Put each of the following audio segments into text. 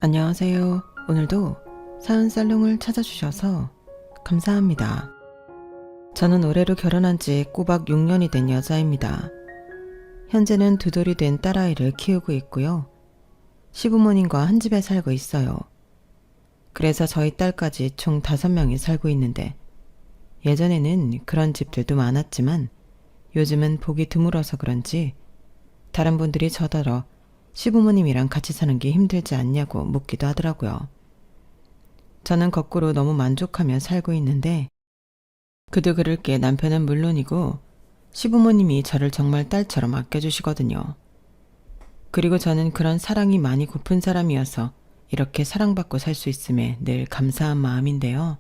안녕하세요. 오늘도 사연살롱을 찾아주셔서 감사합니다. 저는 올해로 결혼한 지 꼬박 6년이 된 여자입니다. 현재는 두 돌이 된 딸아이를 키우고 있고요. 시부모님과 한 집에 살고 있어요. 그래서 저희 딸까지 총 5명이 살고 있는데 예전에는 그런 집들도 많았지만 요즘은 보기 드물어서 그런지 다른 분들이 저더러 시부모님이랑 같이 사는 게 힘들지 않냐고 묻기도 하더라고요. 저는 거꾸로 너무 만족하며 살고 있는데 그도 그럴 게 남편은 물론이고 시부모님이 저를 정말 딸처럼 아껴주시거든요. 그리고 저는 그런 사랑이 많이 고픈 사람이어서 이렇게 사랑받고 살 수 있음에 늘 감사한 마음인데요.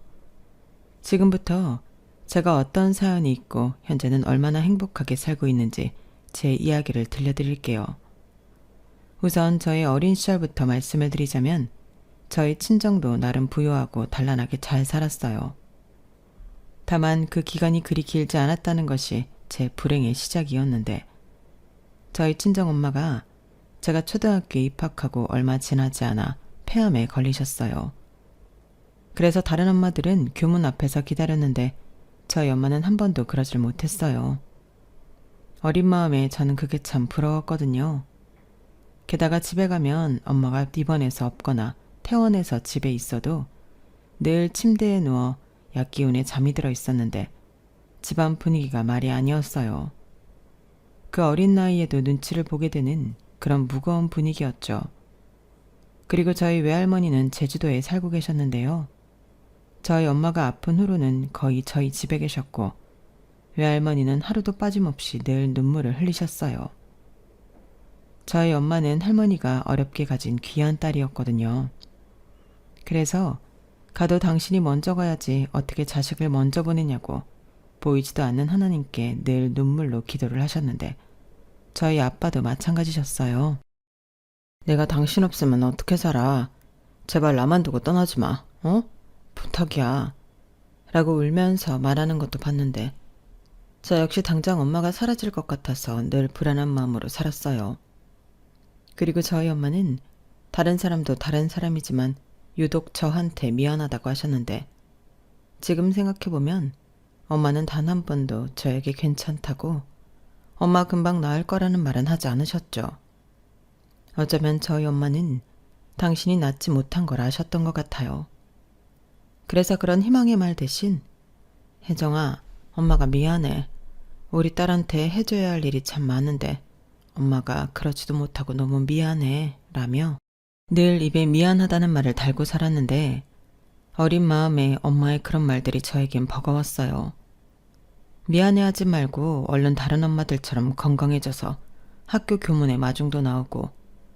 지금부터 제가 어떤 사연이 있고 현재는 얼마나 행복하게 살고 있는지 제 이야기를 들려드릴게요. 우선 저의 어린 시절부터 말씀을 드리자면 저희 친정도 나름 부유하고 단란하게 잘 살았어요. 다만 그 기간이 그리 길지 않았다는 것이 제 불행의 시작이었는데 저희 친정엄마가 제가 초등학교에 입학하고 얼마 지나지 않아 폐암에 걸리셨어요. 그래서 다른 엄마들은 교문 앞에서 기다렸는데 저희 엄마는 한 번도 그러질 못했어요. 어린 마음에 저는 그게 참 부러웠거든요. 게다가 집에 가면 엄마가 입원해서 없거나 퇴원해서 집에 있어도 늘 침대에 누워 약기운에 잠이 들어 있었는데 집안 분위기가 말이 아니었어요. 그 어린 나이에도 눈치를 보게 되는 그런 무거운 분위기였죠. 그리고 저희 외할머니는 제주도에 살고 계셨는데요. 저희 엄마가 아픈 후로는 거의 저희 집에 계셨고 외할머니는 하루도 빠짐없이 늘 눈물을 흘리셨어요. 저희 엄마는 할머니가 어렵게 가진 귀한 딸이었거든요. 그래서 가도 당신이 먼저 가야지 어떻게 자식을 먼저 보내냐고 보이지도 않는 하나님께 늘 눈물로 기도를 하셨는데 저희 아빠도 마찬가지셨어요. 내가 당신 없으면 어떻게 살아? 제발 나만 두고 떠나지 마. 어? 부탁이야. 라고 울면서 말하는 것도 봤는데 저 역시 당장 엄마가 사라질 것 같아서 늘 불안한 마음으로 살았어요. 그리고 저희 엄마는 다른 사람도 다른 사람이지만 유독 저한테 미안하다고 하셨는데 지금 생각해보면 엄마는 단 한 번도 저에게 괜찮다고 엄마 금방 나을 거라는 말은 하지 않으셨죠. 어쩌면 저희 엄마는 당신이 낫지 못한 걸 아셨던 것 같아요. 그래서 그런 희망의 말 대신 혜정아, 엄마가 미안해. 우리 딸한테 해줘야 할 일이 참 많은데 엄마가 그러지도 못하고 너무 미안해 라며 늘 입에 미안하다는 말을 달고 살았는데 어린 마음에 엄마의 그런 말들이 저에겐 버거웠어요. 미안해하지 말고 얼른 다른 엄마들처럼 건강해져서 학교 교문에 마중도 나오고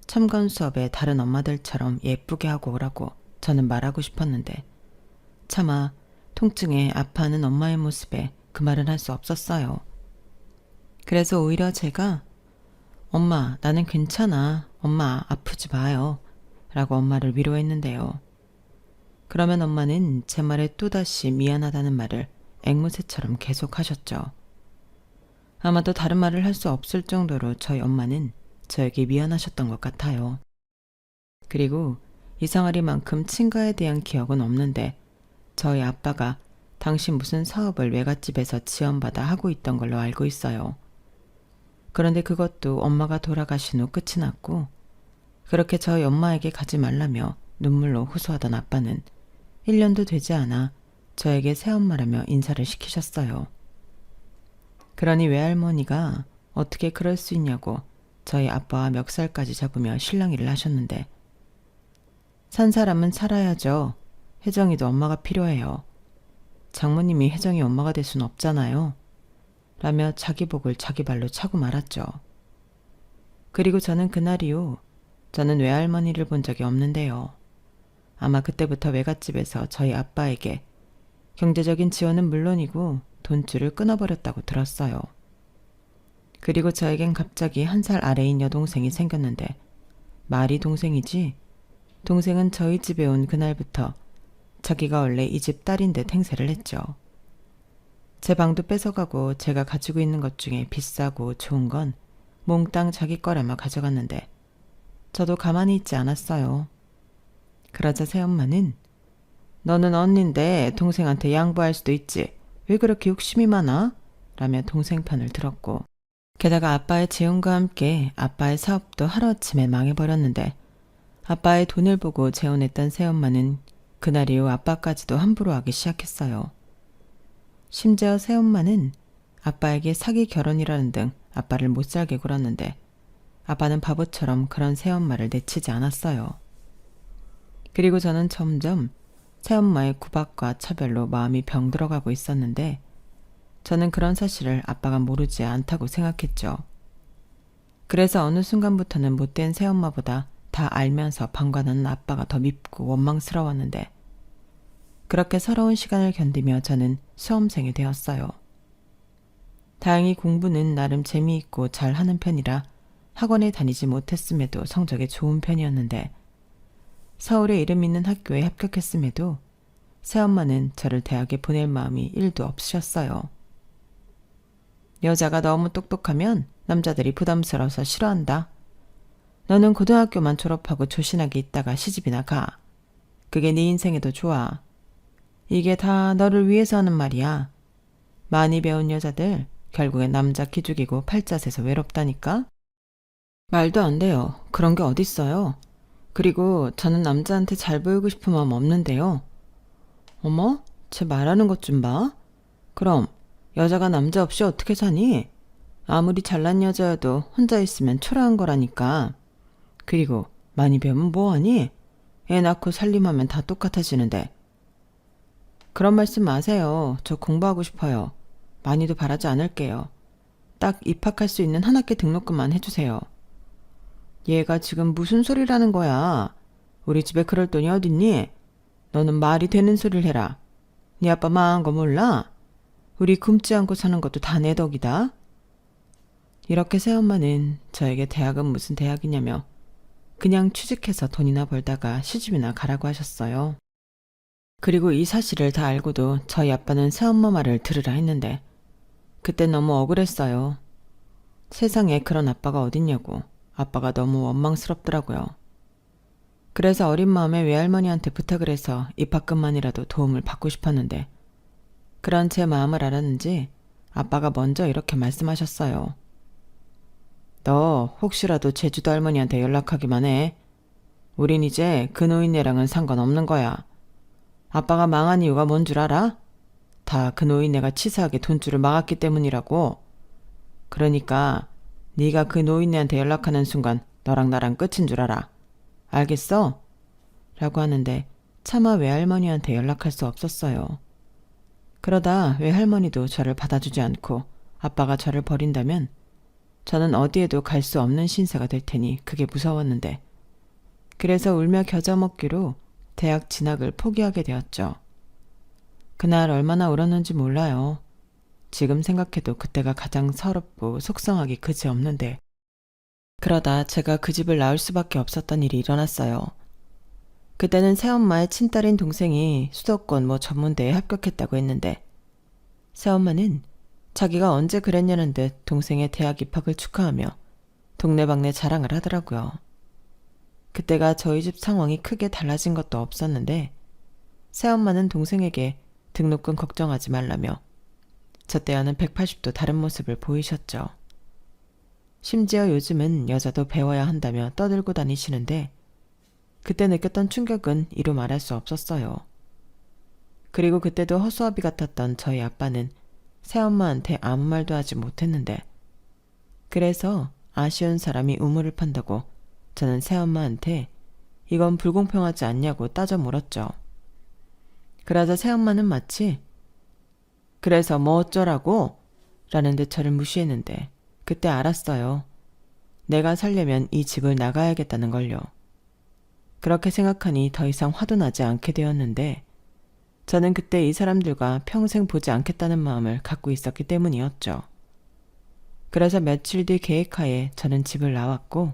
첨가원 수업에 다른 엄마들처럼 예쁘게 하고 오라고 저는 말하고 싶었는데 차마 통증에 아파하는 엄마의 모습에 그 말은 할 수 없었어요. 그래서 오히려 제가 엄마, 나는 괜찮아. 엄마, 아프지 마요. 라고 엄마를 위로했는데요. 그러면 엄마는 제 말에 또다시 미안하다는 말을 앵무새처럼 계속 하셨죠. 아마도 다른 말을 할 수 없을 정도로 저희 엄마는 저에게 미안하셨던 것 같아요. 그리고 이상하리만큼 친가에 대한 기억은 없는데 저희 아빠가 당시 무슨 사업을 외갓집에서 지원받아 하고 있던 걸로 알고 있어요. 그런데 그것도 엄마가 돌아가신 후 끝이 났고 그렇게 저희 엄마에게 가지 말라며 눈물로 호소하던 아빠는 1년도 되지 않아 저에게 새엄마라며 인사를 시키셨어요. 그러니 외할머니가 어떻게 그럴 수 있냐고 저희 아빠와 멱살까지 잡으며 실랑이를 하셨는데 산 사람은 살아야죠. 혜정이도 엄마가 필요해요. 장모님이 혜정이 엄마가 될 순 없잖아요. 라며 자기 복을 자기 발로 차고 말았죠. 그리고 저는 그날 이후 저는 외할머니를 본 적이 없는데요. 아마 그때부터 외갓집에서 저희 아빠에게 경제적인 지원은 물론이고 돈줄을 끊어버렸다고 들었어요. 그리고 저에겐 갑자기 1살 아래인 여동생이 생겼는데 말이 동생이지 동생은 저희 집에 온 그날부터 자기가 원래 이 집 딸인 듯 행세를 했죠. 제 방도 뺏어가고 제가 가지고 있는 것 중에 비싸고 좋은 건 몽땅 자기 거라며 가져갔는데 저도 가만히 있지 않았어요. 그러자 새엄마는 너는 언니인데 동생한테 양보할 수도 있지. 왜 그렇게 욕심이 많아? 라며 동생 편을 들었고 게다가 아빠의 재혼과 함께 아빠의 사업도 하루아침에 망해버렸는데 아빠의 돈을 보고 재혼했던 새엄마는 그날 이후 아빠까지도 함부로 하기 시작했어요. 심지어 새엄마는 아빠에게 사기 결혼이라는 등 아빠를 못살게 굴었는데 아빠는 바보처럼 그런 새엄마를 내치지 않았어요. 그리고 저는 점점 새엄마의 구박과 차별로 마음이 병들어가고 있었는데 저는 그런 사실을 아빠가 모르지 않다고 생각했죠. 그래서 어느 순간부터는 못된 새엄마보다 다 알면서 방관하는 아빠가 더 밉고 원망스러웠는데 그렇게 서러운 시간을 견디며 저는 수험생이 되었어요. 다행히 공부는 나름 재미있고 잘하는 편이라 학원에 다니지 못했음에도 성적이 좋은 편이었는데 서울에 이름 있는 학교에 합격했음에도 새엄마는 저를 대학에 보낼 마음이 1도 없으셨어요. 여자가 너무 똑똑하면 남자들이 부담스러워서 싫어한다. 너는 고등학교만 졸업하고 조신하게 있다가 시집이나 가. 그게 네 인생에도 좋아. 이게 다 너를 위해서 하는 말이야. 많이 배운 여자들 결국엔 남자 기죽이고 팔자세서 외롭다니까? 말도 안 돼요. 그런 게 어딨어요. 그리고 저는 남자한테 잘 보이고 싶은 마음 없는데요. 어머? 쟤 말하는 것 좀 봐. 그럼 여자가 남자 없이 어떻게 사니? 아무리 잘난 여자여도 혼자 있으면 초라한 거라니까. 그리고 많이 배우면 뭐하니? 애 낳고 살림하면 다 똑같아지는데. 그런 말씀 마세요. 저 공부하고 싶어요. 많이도 바라지 않을게요. 딱 입학할 수 있는 한 학기 등록금만 해주세요. 얘가 지금 무슨 소리라는 거야. 우리 집에 그럴 돈이 어딨니? 너는 말이 되는 소리를 해라. 네 아빠 망한 거 몰라? 우리 굶지 않고 사는 것도 다 내 덕이다. 이렇게 새엄마는 저에게 대학은 무슨 대학이냐며 그냥 취직해서 돈이나 벌다가 시집이나 가라고 하셨어요. 그리고 이 사실을 다 알고도 저희 아빠는 새엄마 말을 들으라 했는데 그때 너무 억울했어요. 세상에 그런 아빠가 어딨냐고. 아빠가 너무 원망스럽더라고요. 그래서 어린 마음에 외할머니한테 부탁을 해서 입학금만이라도 도움을 받고 싶었는데 그런 제 마음을 알았는지 아빠가 먼저 이렇게 말씀하셨어요. 너 혹시라도 제주도 할머니한테 연락하기만 해. 우린 이제 그 노인네랑은 상관없는 거야. 아빠가 망한 이유가 뭔 줄 알아? 다 그 노인네가 치사하게 돈줄을 막았기 때문이라고. 그러니까 네가 그 노인네한테 연락하는 순간 너랑 나랑 끝인 줄 알아. 알겠어? 라고 하는데 차마 외할머니한테 연락할 수 없었어요. 그러다 외할머니도 저를 받아주지 않고 아빠가 저를 버린다면 저는 어디에도 갈 수 없는 신세가 될 테니 그게 무서웠는데 그래서 울며 겨자 먹기로 대학 진학을 포기하게 되었죠. 그날 얼마나 울었는지 몰라요. 지금 생각해도 그때가 가장 서럽고 속상하기 그지없는데 그러다 제가 그 집을 나올 수밖에 없었던 일이 일어났어요. 그때는 새엄마의 친딸인 동생이 수도권 전문대에 합격했다고 했는데 새엄마는 자기가 언제 그랬냐는 듯 동생의 대학 입학을 축하하며 동네방네 자랑을 하더라고요. 그때가 저희 집 상황이 크게 달라진 것도 없었는데 새엄마는 동생에게 등록금 걱정하지 말라며 저 때와는 180도 다른 모습을 보이셨죠. 심지어 요즘은 여자도 배워야 한다며 떠들고 다니시는데 그때 느꼈던 충격은 이루 말할 수 없었어요. 그리고 그때도 허수아비 같았던 저희 아빠는 새엄마한테 아무 말도 하지 못했는데 그래서 아쉬운 사람이 우물을 판다고 저는 새엄마한테 이건 불공평하지 않냐고 따져 물었죠. 그러자 새엄마는 마치 그래서 뭐 어쩌라고? 라는 듯 저를 무시했는데 그때 알았어요. 내가 살려면 이 집을 나가야겠다는 걸요. 그렇게 생각하니 더 이상 화도 나지 않게 되었는데 저는 그때 이 사람들과 평생 보지 않겠다는 마음을 갖고 있었기 때문이었죠. 그래서 며칠 뒤 계획하에 저는 집을 나왔고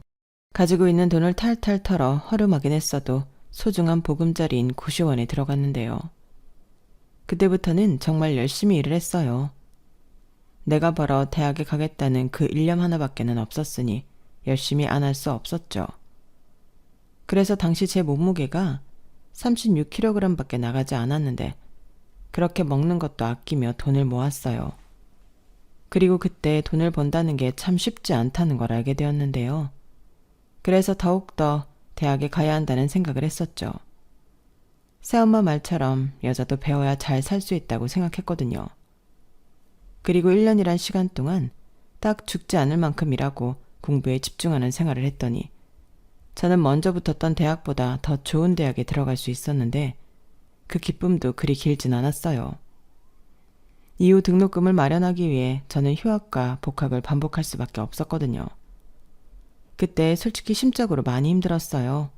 가지고 있는 돈을 탈탈 털어 허름하긴 했어도 소중한 보금자리인 고시원에 들어갔는데요. 그때부터는 정말 열심히 일을 했어요. 내가 벌어 대학에 가겠다는 그 일념 하나밖에는 없었으니 열심히 안 할 수 없었죠. 그래서 당시 제 몸무게가 36kg밖에 나가지 않았는데 그렇게 먹는 것도 아끼며 돈을 모았어요. 그리고 그때 돈을 번다는 게 참 쉽지 않다는 걸 알게 되었는데요. 그래서 더욱더 대학에 가야 한다는 생각을 했었죠. 새엄마 말처럼 여자도 배워야 잘 살 수 있다고 생각했거든요. 그리고 1년이란 시간 동안 딱 죽지 않을 만큼 일하고 공부에 집중하는 생활을 했더니 저는 먼저 붙었던 대학보다 더 좋은 대학에 들어갈 수 있었는데 그 기쁨도 그리 길진 않았어요. 이후 등록금을 마련하기 위해 저는 휴학과 복학을 반복할 수밖에 없었거든요. 그때 솔직히 심적으로 많이 힘들었어요.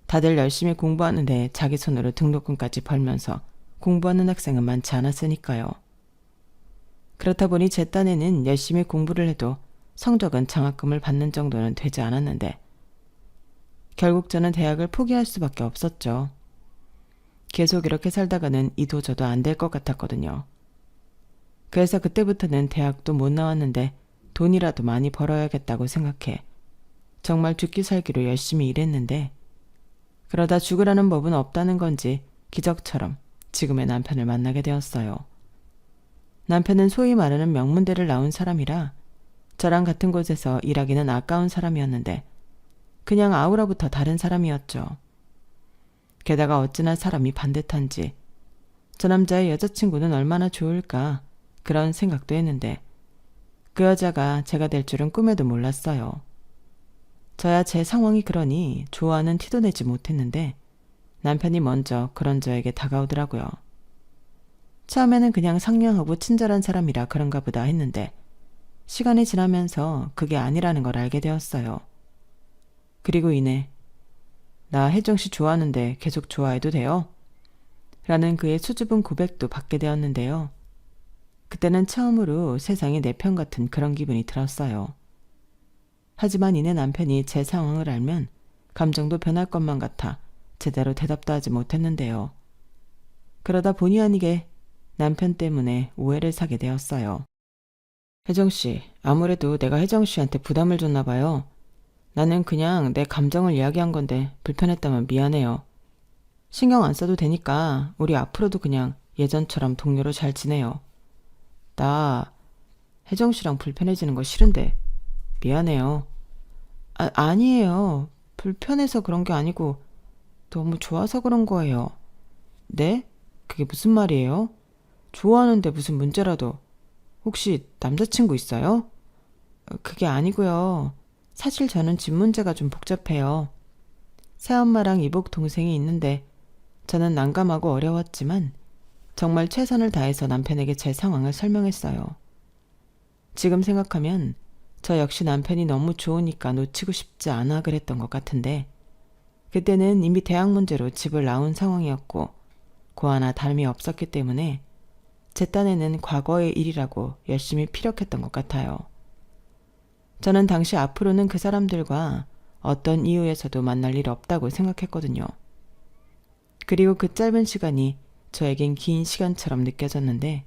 다들 열심히 공부하는데 자기 손으로 등록금까지 벌면서 공부하는 학생은 많지 않았으니까요. 그렇다 보니 제 딴에는 열심히 공부를 해도 성적은 장학금을 받는 정도는 되지 않았는데 결국 저는 대학을 포기할 수밖에 없었죠. 계속 이렇게 살다가는 이도저도 안 될 것 같았거든요. 그래서 그때부터는 대학도 못 나왔는데 돈이라도 많이 벌어야겠다고 생각해 정말 죽기 살기로 열심히 일했는데 그러다 죽으라는 법은 없다는 건지 기적처럼 지금의 남편을 만나게 되었어요. 남편은 소위 말하는 명문대를 나온 사람이라 저랑 같은 곳에서 일하기는 아까운 사람이었는데 그냥 아우라부터 다른 사람이었죠. 게다가 어찌나 사람이 반듯한지 저 남자의 여자친구는 얼마나 좋을까 그런 생각도 했는데 그 여자가 제가 될 줄은 꿈에도 몰랐어요. 저야 제 상황이 그러니 좋아하는 티도 내지 못했는데 남편이 먼저 그런 저에게 다가오더라고요. 처음에는 그냥 상냥하고 친절한 사람이라 그런가 보다 했는데 시간이 지나면서 그게 아니라는 걸 알게 되었어요. 그리고 이내 나 혜정씨 좋아하는데 계속 좋아해도 돼요? 라는 그의 수줍은 고백도 받게 되었는데요. 그때는 처음으로 세상이 내 편 같은 그런 기분이 들었어요. 하지만 이내 남편이 제 상황을 알면 감정도 변할 것만 같아 제대로 대답도 하지 못했는데요. 그러다 본의 아니게 남편 때문에 오해를 사게 되었어요. 혜정씨, 아무래도 내가 혜정씨한테 부담을 줬나 봐요. 나는 그냥 내 감정을 이야기한 건데 불편했다면 미안해요. 신경 안 써도 되니까 우리 앞으로도 그냥 예전처럼 동료로 잘 지내요. 나 혜정씨랑 불편해지는 거 싫은데 미안해요. 아니에요. 불편해서 그런 게 아니고 너무 좋아서 그런 거예요. 네? 그게 무슨 말이에요? 좋아하는데 무슨 문제라도. 혹시 남자친구 있어요? 그게 아니고요. 사실 저는 집 문제가 좀 복잡해요. 새엄마랑 이복 동생이 있는데 저는 난감하고 어려웠지만 정말 최선을 다해서 남편에게 제 상황을 설명했어요. 지금 생각하면 저 역시 남편이 너무 좋으니까 놓치고 싶지 않아 그랬던 것 같은데 그때는 이미 대학 문제로 집을 나온 상황이었고 고 하나 다름이 없었기 때문에 제 딴에는 과거의 일이라고 열심히 피력했던 것 같아요. 저는 당시 앞으로는 그 사람들과 어떤 이유에서도 만날 일 없다고 생각했거든요. 그리고 그 짧은 시간이 저에겐 긴 시간처럼 느껴졌는데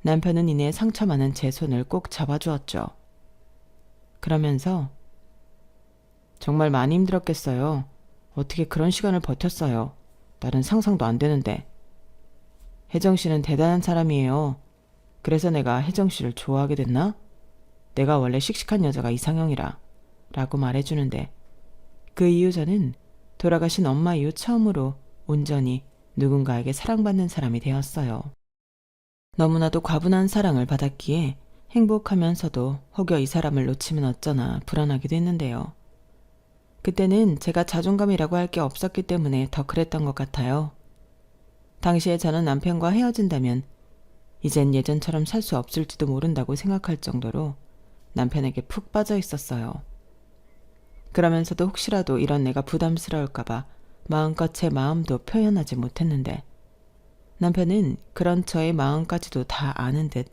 남편은 이내 상처 많은 제 손을 꼭 잡아주었죠. 그러면서 정말 많이 힘들었겠어요. 어떻게 그런 시간을 버텼어요. 나는 상상도 안 되는데. 혜정 씨는 대단한 사람이에요. 그래서 내가 혜정 씨를 좋아하게 됐나? 내가 원래 씩씩한 여자가 이상형이라 라고 말해주는데 그 이후 저는 돌아가신 엄마 이후 처음으로 온전히 누군가에게 사랑받는 사람이 되었어요. 너무나도 과분한 사랑을 받았기에 행복하면서도 혹여 이 사람을 놓치면 어쩌나 불안하기도 했는데요. 그때는 제가 자존감이라고 할 게 없었기 때문에 더 그랬던 것 같아요. 당시에 저는 남편과 헤어진다면 이젠 예전처럼 살 수 없을지도 모른다고 생각할 정도로 남편에게 푹 빠져 있었어요. 그러면서도 혹시라도 이런 내가 부담스러울까봐 마음껏 제 마음도 표현하지 못했는데 남편은 그런 저의 마음까지도 다 아는 듯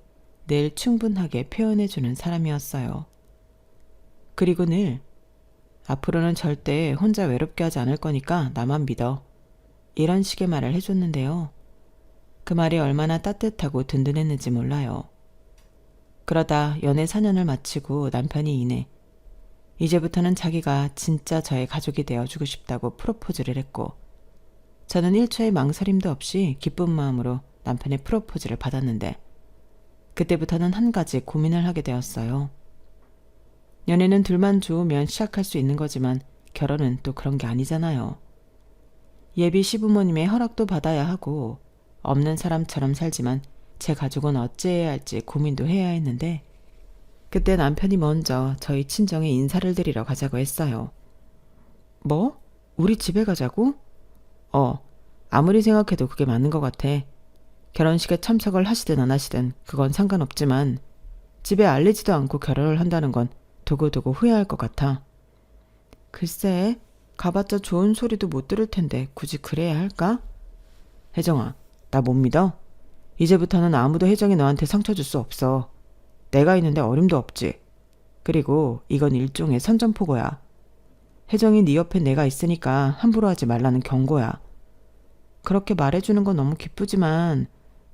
늘 충분하게 표현해주는 사람이었어요. 그리고 늘 앞으로는 절대 혼자 외롭게 하지 않을 거니까 나만 믿어. 이런 식의 말을 해줬는데요. 그 말이 얼마나 따뜻하고 든든했는지 몰라요. 그러다 연애 4년을 마치고 남편이 이내 이제부터는 자기가 진짜 저의 가족이 되어주고 싶다고 프로포즈를 했고 저는 1초의 망설임도 없이 기쁜 마음으로 남편의 프로포즈를 받았는데 그때부터는 한 가지 고민을 하게 되었어요. 연애는 둘만 좋으면 시작할 수 있는 거지만 결혼은 또 그런 게 아니잖아요. 예비 시부모님의 허락도 받아야 하고 없는 사람처럼 살지만 제 가족은 어찌해야 할지 고민도 해야 했는데 그때 남편이 먼저 저희 친정에 인사를 드리러 가자고 했어요. 뭐? 우리 집에 가자고? 아무리 생각해도 그게 맞는 것 같아. 결혼식에 참석을 하시든 안 하시든 그건 상관없지만 집에 알리지도 않고 결혼을 한다는 건 두고두고 후회할 것 같아. 글쎄, 가봤자 좋은 소리도 못 들을 텐데 굳이 그래야 할까? 혜정아, 나 못 믿어? 이제부터는 아무도 혜정이 너한테 상처 줄 수 없어. 내가 있는데 어림도 없지. 그리고 이건 일종의 선전포고야. 혜정이 네 옆에 내가 있으니까 함부로 하지 말라는 경고야. 그렇게 말해주는 건 너무 기쁘지만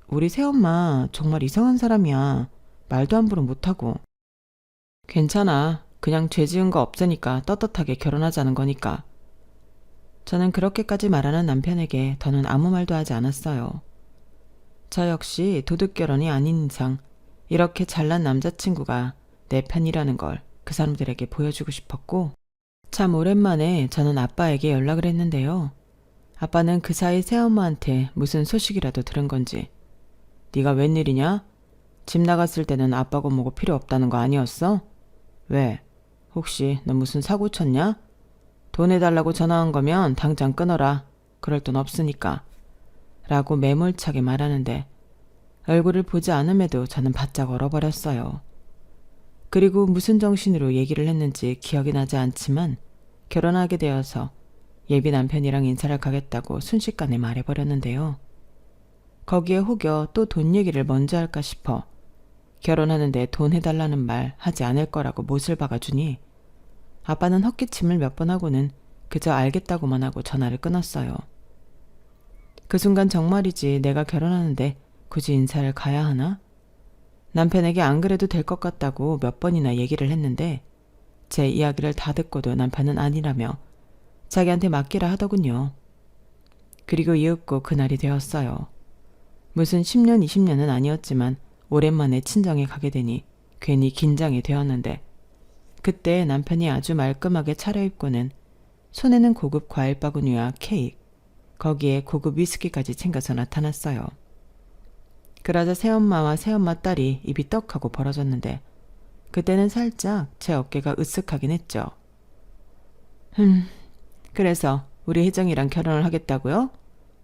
우리 새엄마 정말 이상한 사람이야. 말도 함부로 못하고. 괜찮아. 그냥 죄 지은 거 없으니까 떳떳하게 결혼하자는 거니까. 저는 그렇게까지 말하는 남편에게 더는 아무 말도 하지 않았어요. 저 역시 도둑 결혼이 아닌 이상 이렇게 잘난 남자친구가 내 편이라는 걸 그 사람들에게 보여주고 싶었고 참 오랜만에 저는 아빠에게 연락을 했는데요. 아빠는 그 사이 새엄마한테 무슨 소식이라도 들은 건지 네가 웬일이냐? 집 나갔을 때는 아빠고 뭐고 필요 없다는 거 아니었어? 왜? 혹시 너 무슨 사고 쳤냐? 돈 해달라고 전화한 거면 당장 끊어라. 그럴 돈 없으니까. 라고 매몰차게 말하는데 얼굴을 보지 않음에도 저는 바짝 얼어버렸어요. 그리고 무슨 정신으로 얘기를 했는지 기억이 나지 않지만 결혼하게 되어서 예비 남편이랑 인사를 가겠다고 순식간에 말해버렸는데요. 거기에 혹여 또 돈 얘기를 먼저 할까 싶어 결혼하는데 돈 해달라는 말 하지 않을 거라고 못을 박아주니 아빠는 헛기침을 몇 번 하고는 그저 알겠다고만 하고 전화를 끊었어요. 그 순간 정말이지 내가 결혼하는데 굳이 인사를 가야 하나? 남편에게 안 그래도 될 것 같다고 몇 번이나 얘기를 했는데 제 이야기를 다 듣고도 남편은 아니라며 자기한테 맡기라 하더군요. 그리고 이윽고 그날이 되었어요. 무슨 10년, 20년은 아니었지만 오랜만에 친정에 가게 되니 괜히 긴장이 되었는데 그때 남편이 아주 말끔하게 차려입고는 손에는 고급 과일 바구니와 케이크, 거기에 고급 위스키까지 챙겨서 나타났어요. 그러자 새엄마와 새엄마 딸이 입이 떡하고 벌어졌는데 그때는 살짝 제 어깨가 으쓱하긴 했죠. 그래서 우리 혜정이랑 결혼을 하겠다고요?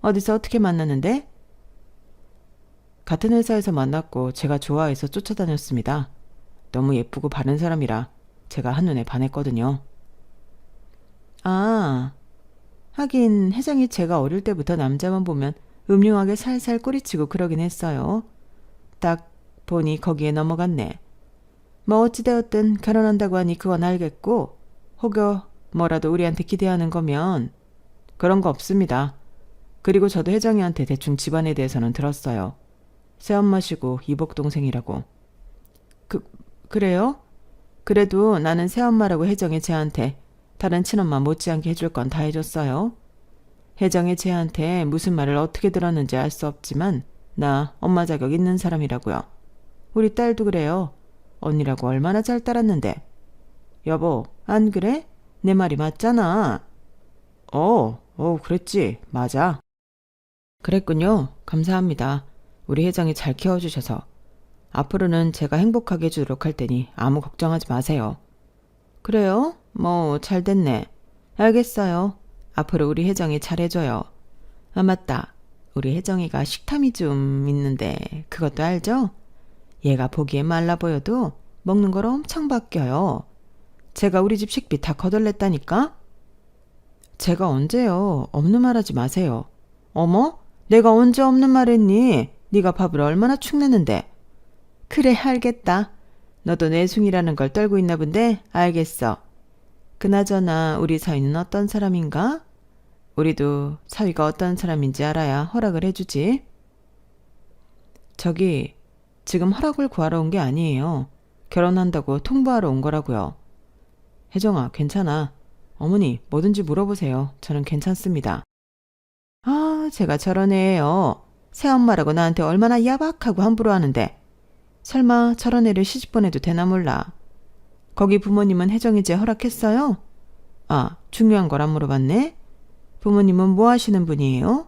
어디서 어떻게 만났는데? 같은 회사에서 만났고 제가 좋아해서 쫓아다녔습니다. 너무 예쁘고 바른 사람이라 제가 한눈에 반했거든요. 아, 하긴 혜정이 제가 어릴 때부터 남자만 보면 음흉하게 살살 꼬리치고 그러긴 했어요. 딱 보니 거기에 넘어갔네. 뭐 어찌되었든 결혼한다고 하니 그건 알겠고 혹여 뭐라도 우리한테 기대하는 거면 그런 거 없습니다. 그리고 저도 혜정이한테 대충 집안에 대해서는 들었어요. 새엄마시고 이복동생이라고. 그래요? 그래도 나는 새엄마라고 혜정이 쟤한테 다른 친엄마 못지않게 해줄 건 다 해줬어요. 혜정이 쟤한테 무슨 말을 어떻게 들었는지 알 수 없지만 나 엄마 자격 있는 사람이라고요. 우리 딸도 그래요. 언니라고 얼마나 잘 따랐는데. 여보, 안 그래? 내 말이 맞잖아. 그랬지. 맞아. 그랬군요. 감사합니다. 우리 혜정이 잘 키워주셔서. 앞으로는 제가 행복하게 해주도록 할 테니 아무 걱정하지 마세요. 그래요? 뭐 잘 됐네. 알겠어요. 앞으로 우리 혜정이 잘해줘요. 아 맞다. 우리 혜정이가 식탐이 좀 있는데 그것도 알죠? 얘가 보기에 말라 보여도 먹는 걸 엄청 바뀌어요. 제가 우리 집 식비 다 거덜냈다니까? 제가 언제요? 없는 말 하지 마세요. 어머? 내가 언제 없는 말 했니? 네가 밥을 얼마나 축내는데. 그래 알겠다. 너도 내숭이라는 걸 떨고 있나 본데 알겠어. 그나저나 우리 사위는 어떤 사람인가? 우리도 사위가 어떤 사람인지 알아야 허락을 해주지. 저기 지금 허락을 구하러 온 게 아니에요. 결혼한다고 통보하러 온 거라고요. 혜정아 괜찮아. 어머니 뭐든지 물어보세요. 저는 괜찮습니다. 아 제가 저런 애예요. 새엄마라고 나한테 얼마나 야박하고 함부로 하는데 설마 저런 애를 시집 보내도 되나 몰라. 거기 부모님은 혜정이제 허락했어요? 아, 중요한 걸 안 물어봤네. 부모님은 뭐 하시는 분이에요?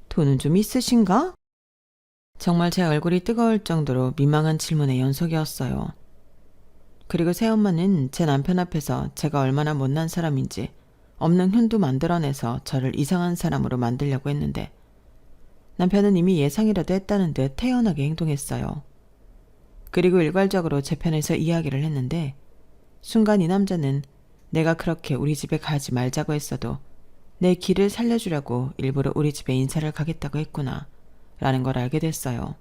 돈은 좀 있으신가? 정말 제 얼굴이 뜨거울 정도로 민망한 질문의 연속이었어요. 그리고 새엄마는 제 남편 앞에서 제가 얼마나 못난 사람인지 없는 흉도 만들어내서 저를 이상한 사람으로 만들려고 했는데 남편은 이미 예상이라도 했다는 듯 태연하게 행동했어요. 그리고 일괄적으로 제 편에서 이야기를 했는데 순간 이 남자는 내가 그렇게 우리 집에 가지 말자고 했어도 내 길을 살려주려고 일부러 우리 집에 인사를 가겠다고 했구나 라는 걸 알게 됐어요.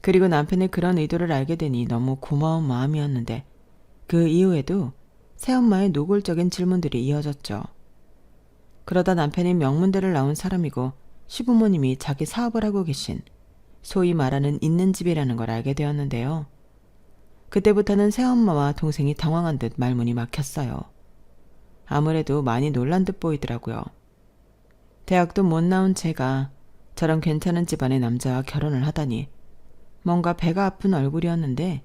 그리고 남편의 그런 의도를 알게 되니 너무 고마운 마음이었는데 그 이후에도 새엄마의 노골적인 질문들이 이어졌죠. 그러다 남편이 명문대를 나온 사람이고 시부모님이 자기 사업을 하고 계신 소위 말하는 있는 집이라는 걸 알게 되었는데요. 그때부터는 새엄마와 동생이 당황한 듯 말문이 막혔어요. 아무래도 많이 놀란 듯 보이더라고요. 대학도 못 나온 제가 저런 괜찮은 집안의 남자와 결혼을 하다니 뭔가 배가 아픈 얼굴이었는데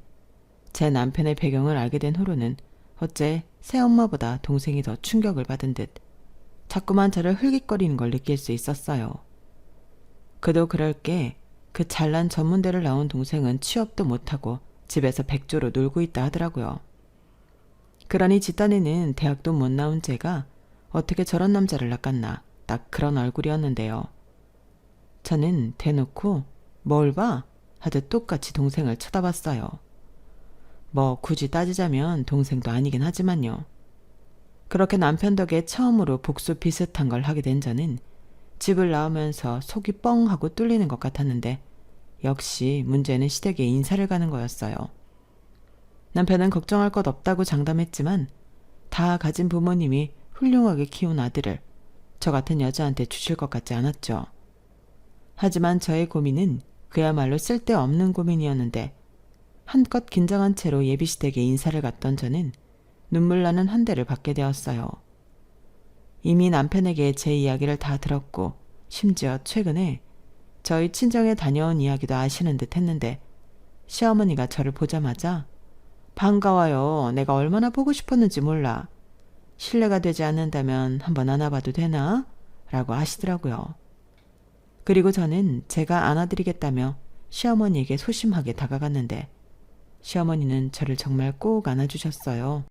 제 남편의 배경을 알게 된 후로는 어째 새엄마보다 동생이 더 충격을 받은 듯 자꾸만 저를 흘깃거리는 걸 느낄 수 있었어요. 그도 그럴 게 그 잘난 전문대를 나온 동생은 취업도 못하고 집에서 백조로 놀고 있다 하더라고요. 그러니 집단에는 대학도 못 나온 제가 어떻게 저런 남자를 낚았나 딱 그런 얼굴이었는데요. 저는 대놓고 뭘 봐? 하듯 똑같이 동생을 쳐다봤어요. 뭐 굳이 따지자면 동생도 아니긴 하지만요. 그렇게 남편 덕에 처음으로 복수 비슷한 걸 하게 된 저는 집을 나오면서 속이 뻥 하고 뚫리는 것 같았는데 역시 문제는 시댁에 인사를 가는 거였어요. 남편은 걱정할 것 없다고 장담했지만 다 가진 부모님이 훌륭하게 키운 아들을 저 같은 여자한테 주실 것 같지 않았죠. 하지만 저의 고민은 그야말로 쓸데없는 고민이었는데 한껏 긴장한 채로 예비시댁에 인사를 갔던 저는 눈물 나는 한 대를 받게 되었어요. 이미 남편에게 제 이야기를 다 들었고 심지어 최근에 저희 친정에 다녀온 이야기도 아시는 듯 했는데 시어머니가 저를 보자마자 반가워요. 내가 얼마나 보고 싶었는지 몰라. 실례가 되지 않는다면 한번 안아봐도 되나? 라고 하시더라고요. 그리고 저는 제가 안아드리겠다며 시어머니에게 소심하게 다가갔는데 시어머니는 저를 정말 꼭 안아주셨어요.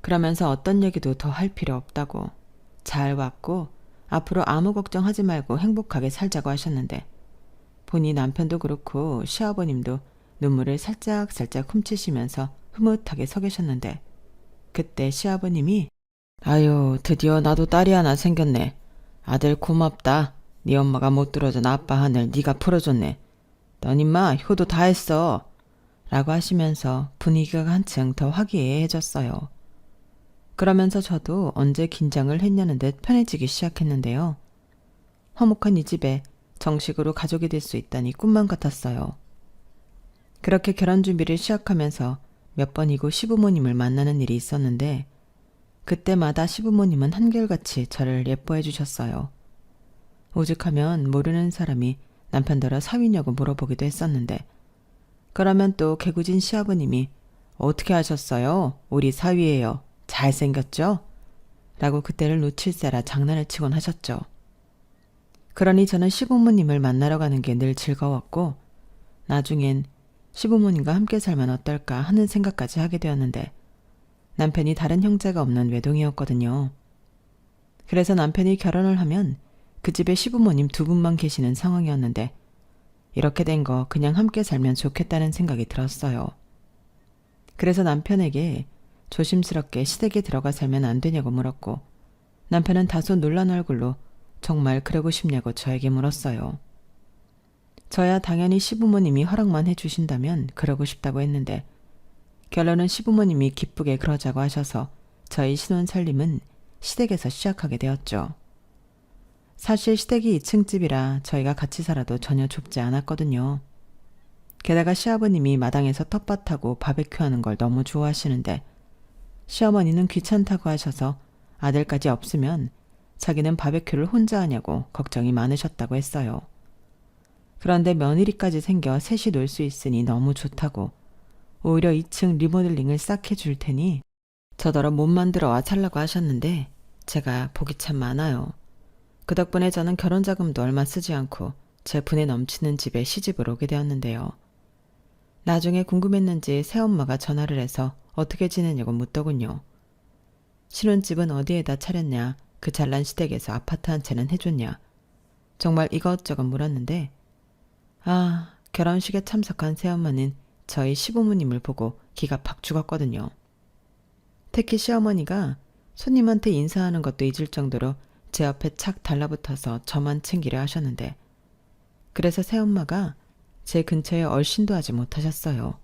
그러면서 어떤 얘기도 더 할 필요 없다고 잘 왔고 앞으로 아무 걱정하지 말고 행복하게 살자고 하셨는데 보니 남편도 그렇고 시아버님도 눈물을 살짝살짝 훔치시면서 흐뭇하게 서 계셨는데 그때 시아버님이 아유 드디어 나도 딸이 하나 생겼네. 아들 고맙다. 네 엄마가 못 들어준 아빠 하늘 네가 풀어줬네. 넌 임마 효도 다 했어. 라고 하시면서 분위기가 한층 더 화기애애해졌어요. 그러면서 저도 언제 긴장을 했냐는 듯 편해지기 시작했는데요. 화목한 이 집에 정식으로 가족이 될 수 있다니 꿈만 같았어요. 그렇게 결혼 준비를 시작하면서 몇 번이고 시부모님을 만나는 일이 있었는데 그때마다 시부모님은 한결같이 저를 예뻐해 주셨어요. 오죽하면 모르는 사람이 남편더러 사위냐고 물어보기도 했었는데 그러면 또 개구진 시아버님이 어떻게 하셨어요? 우리 사위예요. 잘생겼죠? 라고 그때를 놓칠세라 장난을 치곤 하셨죠. 그러니 저는 시부모님을 만나러 가는 게 늘 즐거웠고 나중엔 시부모님과 함께 살면 어떨까 하는 생각까지 하게 되었는데 남편이 다른 형제가 없는 외동이었거든요. 그래서 남편이 결혼을 하면 그 집에 시부모님 두 분만 계시는 상황이었는데 이렇게 된 거 그냥 함께 살면 좋겠다는 생각이 들었어요. 그래서 남편에게 조심스럽게 시댁에 들어가 살면 안 되냐고 물었고 남편은 다소 놀란 얼굴로 정말 그러고 싶냐고 저에게 물었어요. 저야 당연히 시부모님이 허락만 해주신다면 그러고 싶다고 했는데 결론은 시부모님이 기쁘게 그러자고 하셔서 저희 신혼 살림은 시댁에서 시작하게 되었죠. 사실 시댁이 2층 집이라 저희가 같이 살아도 전혀 좁지 않았거든요. 게다가 시아버님이 마당에서 텃밭하고 바베큐하는 걸 너무 좋아하시는데 시어머니는 귀찮다고 하셔서 아들까지 없으면 자기는 바베큐를 혼자 하냐고 걱정이 많으셨다고 했어요. 그런데 며느리까지 생겨 셋이 놀 수 있으니 너무 좋다고 오히려 2층 리모델링을 싹 해줄 테니 저더러 못 만들어 와 살라고 하셨는데 제가 복이 참 많아요. 그 덕분에 저는 결혼 자금도 얼마 쓰지 않고 제 분에 넘치는 집에 시집을 오게 되었는데요. 나중에 궁금했는지 새엄마가 전화를 해서 어떻게 지내냐고 묻더군요. 신혼집은 어디에다 차렸냐, 그 잘난 시댁에서 아파트 한 채는 해줬냐, 정말 이것저것 물었는데 결혼식에 참석한 새엄마는 저희 시부모님을 보고 기가 팍 죽었거든요. 특히 시어머니가 손님한테 인사하는 것도 잊을 정도로 제 옆에 착 달라붙어서 저만 챙기려 하셨는데 그래서 새엄마가 제 근처에 얼씬도 하지 못하셨어요.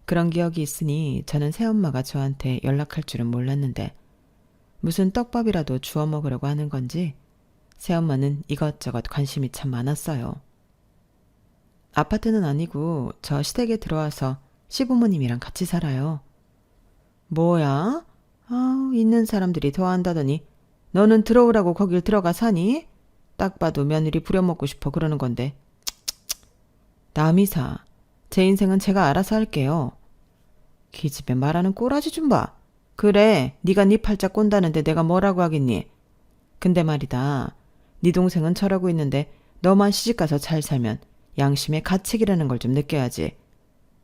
그런 기억이 있으니 저는 새엄마가 저한테 연락할 줄은 몰랐는데 무슨 떡밥이라도 주워 먹으려고 하는 건지 새엄마는 이것저것 관심이 참 많았어요. 아파트는 아니고 저 시댁에 들어와서 시부모님이랑 같이 살아요. 뭐야? 있는 사람들이 더 한다더니 너는 들어오라고 거길 들어가 사니? 딱 봐도 며느리 부려먹고 싶어 그러는 건데. 남이 사. 제 인생은 제가 알아서 할게요. 기집애 말하는 꼬라지 좀 봐. 그래, 네가 네 팔자 꼰다는데 내가 뭐라고 하겠니? 근데 말이다. 네 동생은 저러고 있는데 너만 시집가서 잘 살면 양심의 가책이라는 걸 좀 느껴야지.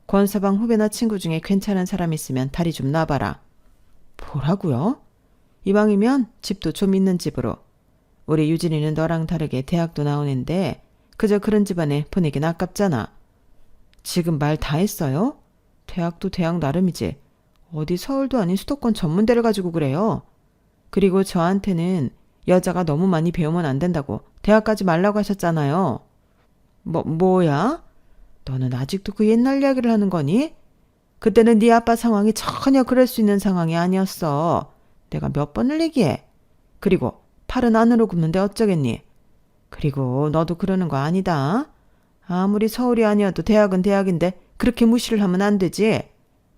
권서방 후배나 친구 중에 괜찮은 사람 있으면 다리 좀 놔봐라. 뭐라고요? 이왕이면 집도 좀 있는 집으로. 우리 유진이는 너랑 다르게 대학도 나오는데 그저 그런 집안에 보내긴 아깝잖아. 지금 말 다 했어요? 대학도 대학 나름이지. 어디 서울도 아닌 수도권 전문대를 가지고 그래요. 그리고 저한테는 여자가 너무 많이 배우면 안 된다고 대학 가지 말라고 하셨잖아요. 뭐야? 너는 아직도 그 옛날 이야기를 하는 거니? 그때는 네 아빠 상황이 전혀 그럴 수 있는 상황이 아니었어. 내가 몇 번을 얘기해. 그리고 팔은 안으로 굽는데 어쩌겠니? 그리고 너도 그러는 거 아니다. 아무리 서울이 아니어도 대학은 대학인데 그렇게 무시를 하면 안 되지.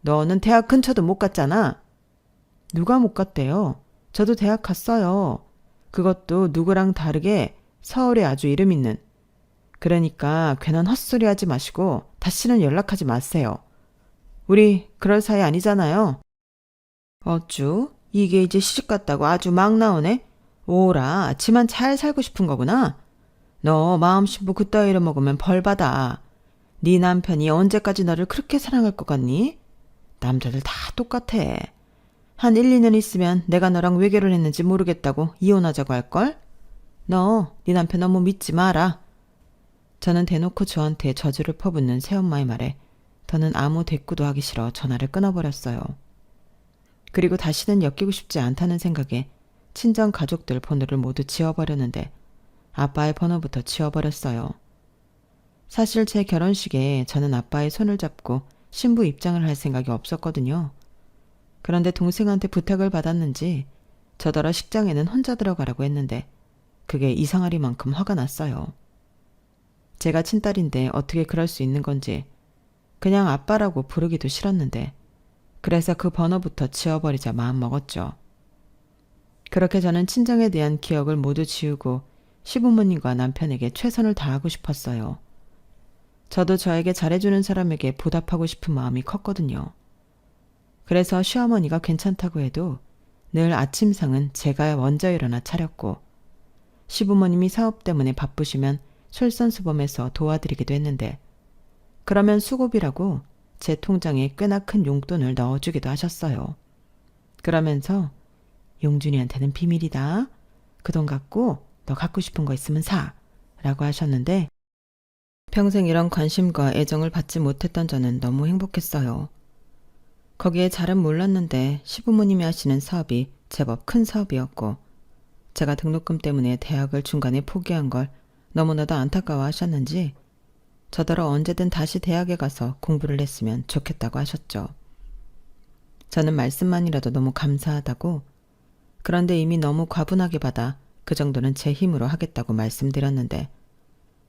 너는 대학 근처도 못 갔잖아. 누가 못 갔대요? 저도 대학 갔어요. 그것도 누구랑 다르게 서울에 아주 이름 있는. 그러니까 괜한 헛소리 하지 마시고 다시는 연락하지 마세요. 우리 그럴 사이 아니잖아요. 어쭈? 이게 이제 시집갔다고 아주 막 나오네? 오라, 지만 잘 살고 싶은 거구나. 너 마음 신부 그따위로 먹으면 벌 받아. 네 남편이 언제까지 너를 그렇게 사랑할 것 같니? 남자들 다 똑같아. 한 1, 2년 있으면 내가 너랑 왜 결혼했는지 모르겠다고 이혼하자고 할걸? 너, 네 남편 너무 믿지 마라. 저는 대놓고 저한테 저주를 퍼붓는 새엄마의 말에 더는 아무 대꾸도 하기 싫어 전화를 끊어버렸어요. 그리고 다시는 엮이고 싶지 않다는 생각에 친정 가족들 번호를 모두 지워버렸는데 아빠의 번호부터 지워버렸어요. 사실 제 결혼식에 저는 아빠의 손을 잡고 신부 입장을 할 생각이 없었거든요. 그런데 동생한테 부탁을 받았는지 저더러 식장에는 혼자 들어가라고 했는데 그게 이상하리만큼 화가 났어요. 제가 친딸인데 어떻게 그럴 수 있는 건지 그냥 아빠라고 부르기도 싫었는데 그래서 그 번호부터 지워버리자 마음먹었죠. 그렇게 저는 친정에 대한 기억을 모두 지우고 시부모님과 남편에게 최선을 다하고 싶었어요. 저도 저에게 잘해주는 사람에게 보답하고 싶은 마음이 컸거든요. 그래서 시어머니가 괜찮다고 해도 늘 아침상은 제가 먼저 일어나 차렸고 시부모님이 사업 때문에 바쁘시면 솔선수범해서 도와드리기도 했는데 그러면 수고비라고 제 통장에 꽤나 큰 용돈을 넣어주기도 하셨어요. 그러면서 용준이한테는 비밀이다. 그 돈 갖고 너 갖고 싶은 거 있으면 사. 라고 하셨는데 평생 이런 관심과 애정을 받지 못했던 저는 너무 행복했어요. 거기에 잘은 몰랐는데 시부모님이 하시는 사업이 제법 큰 사업이었고 제가 등록금 때문에 대학을 중간에 포기한 걸 너무나도 안타까워 하셨는지 저더러 언제든 다시 대학에 가서 공부를 했으면 좋겠다고 하셨죠. 저는 말씀만이라도 너무 감사하다고 그런데 이미 너무 과분하게 받아 그 정도는 제 힘으로 하겠다고 말씀드렸는데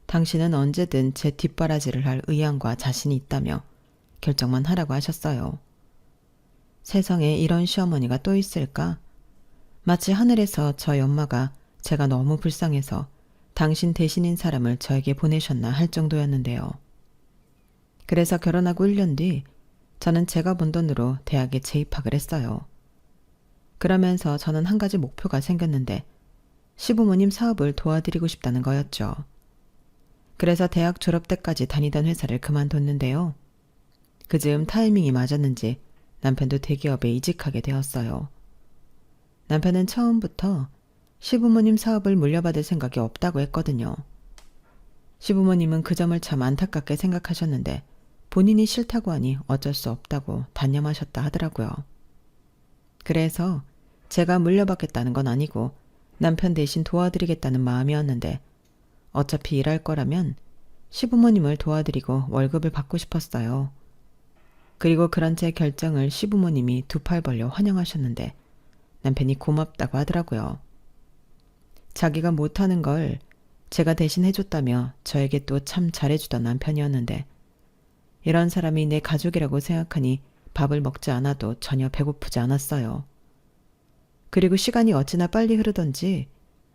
당신은 언제든 제 뒷바라지를 할 의향과 자신이 있다며 결정만 하라고 하셨어요. 세상에 이런 시어머니가 또 있을까? 마치 하늘에서 저희 엄마가 제가 너무 불쌍해서 당신 대신인 사람을 저에게 보내셨나 할 정도였는데요. 그래서 결혼하고 1년 뒤 저는 제가 번 돈으로 대학에 재입학을 했어요. 그러면서 저는 한 가지 목표가 생겼는데 시부모님 사업을 도와드리고 싶다는 거였죠. 그래서 대학 졸업 때까지 다니던 회사를 그만뒀는데요. 그 즈음 타이밍이 맞았는지 남편도 대기업에 이직하게 되었어요. 남편은 처음부터 시부모님 사업을 물려받을 생각이 없다고 했거든요. 시부모님은 그 점을 참 안타깝게 생각하셨는데 본인이 싫다고 하니 어쩔 수 없다고 단념하셨다 하더라고요. 그래서 제가 물려받겠다는 건 아니고 남편 대신 도와드리겠다는 마음이었는데 어차피 일할 거라면 시부모님을 도와드리고 월급을 받고 싶었어요. 그리고 그런 제 결정을 시부모님이 두 팔 벌려 환영하셨는데 남편이 고맙다고 하더라고요. 자기가 못하는 걸 제가 대신 해줬다며 저에게 또 참 잘해주던 남편이었는데 이런 사람이 내 가족이라고 생각하니 밥을 먹지 않아도 전혀 배고프지 않았어요. 그리고 시간이 어찌나 빨리 흐르던지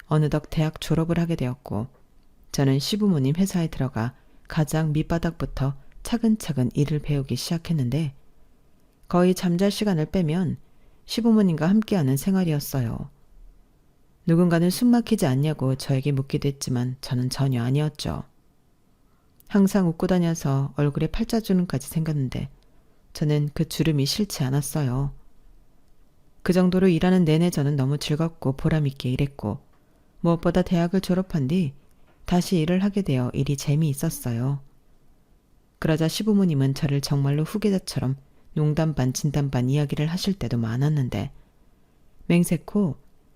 어느덧 대학 졸업을 하게 되었고 저는 시부모님 회사에 들어가 가장 밑바닥부터 차근차근 일을 배우기 시작했는데 거의 잠잘 시간을 빼면 시부모님과 함께하는 생활이었어요. 누군가는 숨 막히지 않냐고 저에게 묻기도 했지만 저는 전혀 아니었죠. 항상 웃고 다녀서 얼굴에 팔자주름까지 생겼는데 저는 그 주름이 싫지 않았어요. 그 정도로 일하는 내내 저는 너무 즐겁고 보람있게 일했고 무엇보다 대학을 졸업한 뒤 다시 일을 하게 되어 일이 재미있었어요. 그러자 시부모님은 저를 정말로 후계자처럼 농담 반 진담 반 이야기를 하실 때도 많았는데 맹세코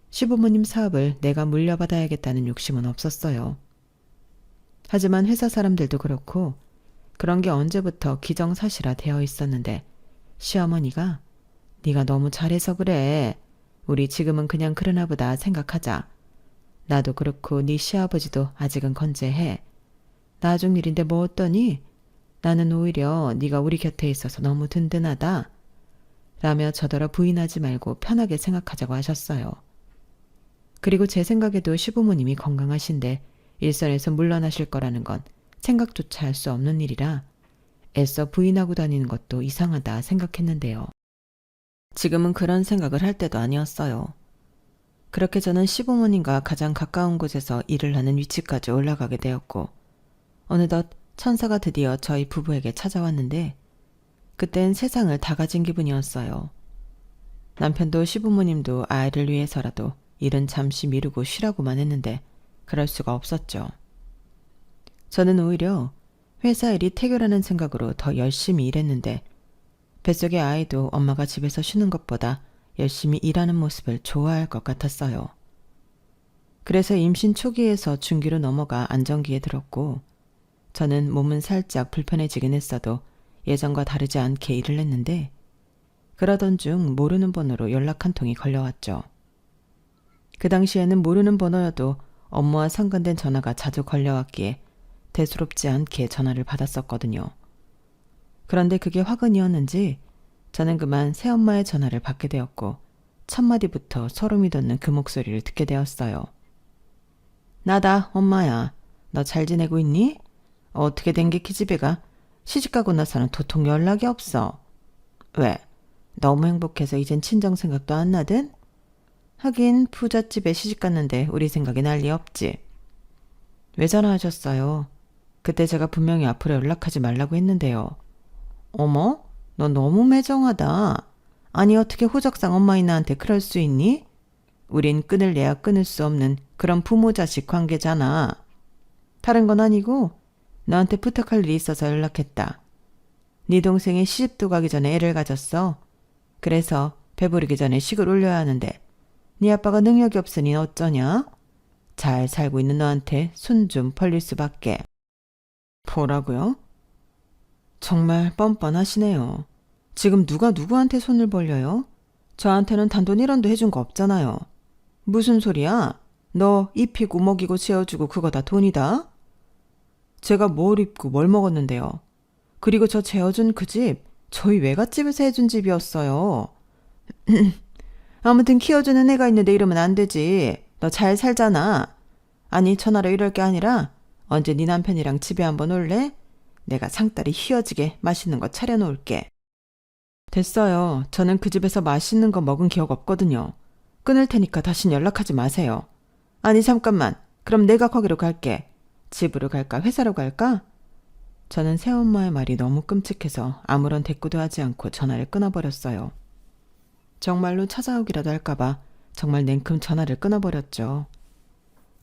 시부모님 사업을 내가 물려받아야겠다는 욕심은 없었어요. 하지만 회사 사람들도 그렇고 그런 게 언제부터 기정사실화 되어 있었는데 시어머니가 네가 너무 잘해서 그래. 우리 지금은 그냥 그러나 보다 생각하자. 나도 그렇고 네 시아버지도 아직은 건재해. 나중 일인데 뭐 어떠니? 나는 오히려 네가 우리 곁에 있어서 너무 든든하다. 라며 저더러 부인하지 말고 편하게 생각하자고 하셨어요. 그리고 제 생각에도 시부모님이 건강하신데 일선에서 물러나실 거라는 건 생각조차 할 수 없는 일이라 애써 부인하고 다니는 것도 이상하다 생각했는데요. 지금은 그런 생각을 할 때도 아니었어요. 그렇게 저는 시부모님과 가장 가까운 곳에서 일을 하는 위치까지 올라가게 되었고 어느덧 천사가 드디어 저희 부부에게 찾아왔는데 그땐 세상을 다 가진 기분이었어요. 남편도 시부모님도 아이를 위해서라도 일은 잠시 미루고 쉬라고만 했는데 그럴 수가 없었죠. 저는 오히려 회사 일이 태교라는 생각으로 더 열심히 일했는데 뱃속의 아이도 엄마가 집에서 쉬는 것보다 열심히 일하는 모습을 좋아할 것 같았어요. 그래서 임신 초기에서 중기로 넘어가 안정기에 들었고 저는 몸은 살짝 불편해지긴 했어도 예전과 다르지 않게 일을 했는데 그러던 중 모르는 번호로 연락 한 통이 걸려왔죠. 그 당시에는 모르는 번호여도 업무와 상관된 전화가 자주 걸려왔기에 대수롭지 않게 전화를 받았었거든요. 그런데 그게 화근이었는지 저는 그만 새엄마의 전화를 받게 되었고 첫 마디부터 소름이 돋는 그 목소리를 듣게 되었어요. 나다, 엄마야. 너 잘 지내고 있니? 어떻게 된 게 기집애가 시집가고 나서는 도통 연락이 없어. 왜? 너무 행복해서 이젠 친정 생각도 안 나든? 하긴 부잣집에 시집갔는데 우리 생각이 난리 없지. 왜 전화하셨어요? 그때 제가 분명히 앞으로 연락하지 말라고 했는데요. 어머? 너 너무 매정하다. 아니 어떻게 호적상 엄마인 나한테 그럴 수 있니? 우린 끊을래야 끊을 수 없는 그런 부모-자식 관계잖아. 다른 건 아니고 너한테 부탁할 일이 있어서 연락했다. 네 동생이 시집도 가기 전에 애를 가졌어. 그래서 배부르기 전에 식을 올려야 하는데 네 아빠가 능력이 없으니 어쩌냐? 잘 살고 있는 너한테 손 좀 벌릴 수밖에. 뭐라고요? 정말 뻔뻔하시네요. 지금 누가 누구한테 손을 벌려요? 저한테는 단돈 1원도 해준 거 없잖아요. 무슨 소리야? 너 입히고 먹이고 재워주고 그거 다 돈이다? 제가 뭘 입고 뭘 먹었는데요. 그리고 저 재워준 그 집 저희 외갓집에서 해준 집이었어요. 아무튼 키워주는 애가 있는데 이러면 안 되지. 너 잘 살잖아. 아니 전화로 이럴 게 아니라 언제 네 남편이랑 집에 한번 올래? 내가 상다리 휘어지게 맛있는 거 차려놓을게. 됐어요. 저는 그 집에서 맛있는 거 먹은 기억 없거든요. 끊을 테니까 다신 연락하지 마세요. 아니 잠깐만. 그럼 내가 거기로 갈게. 집으로 갈까 회사로 갈까? 저는 새엄마의 말이 너무 끔찍해서 아무런 대꾸도 하지 않고 전화를 끊어버렸어요. 정말로 찾아오기라도 할까봐 정말 냉큼 전화를 끊어버렸죠.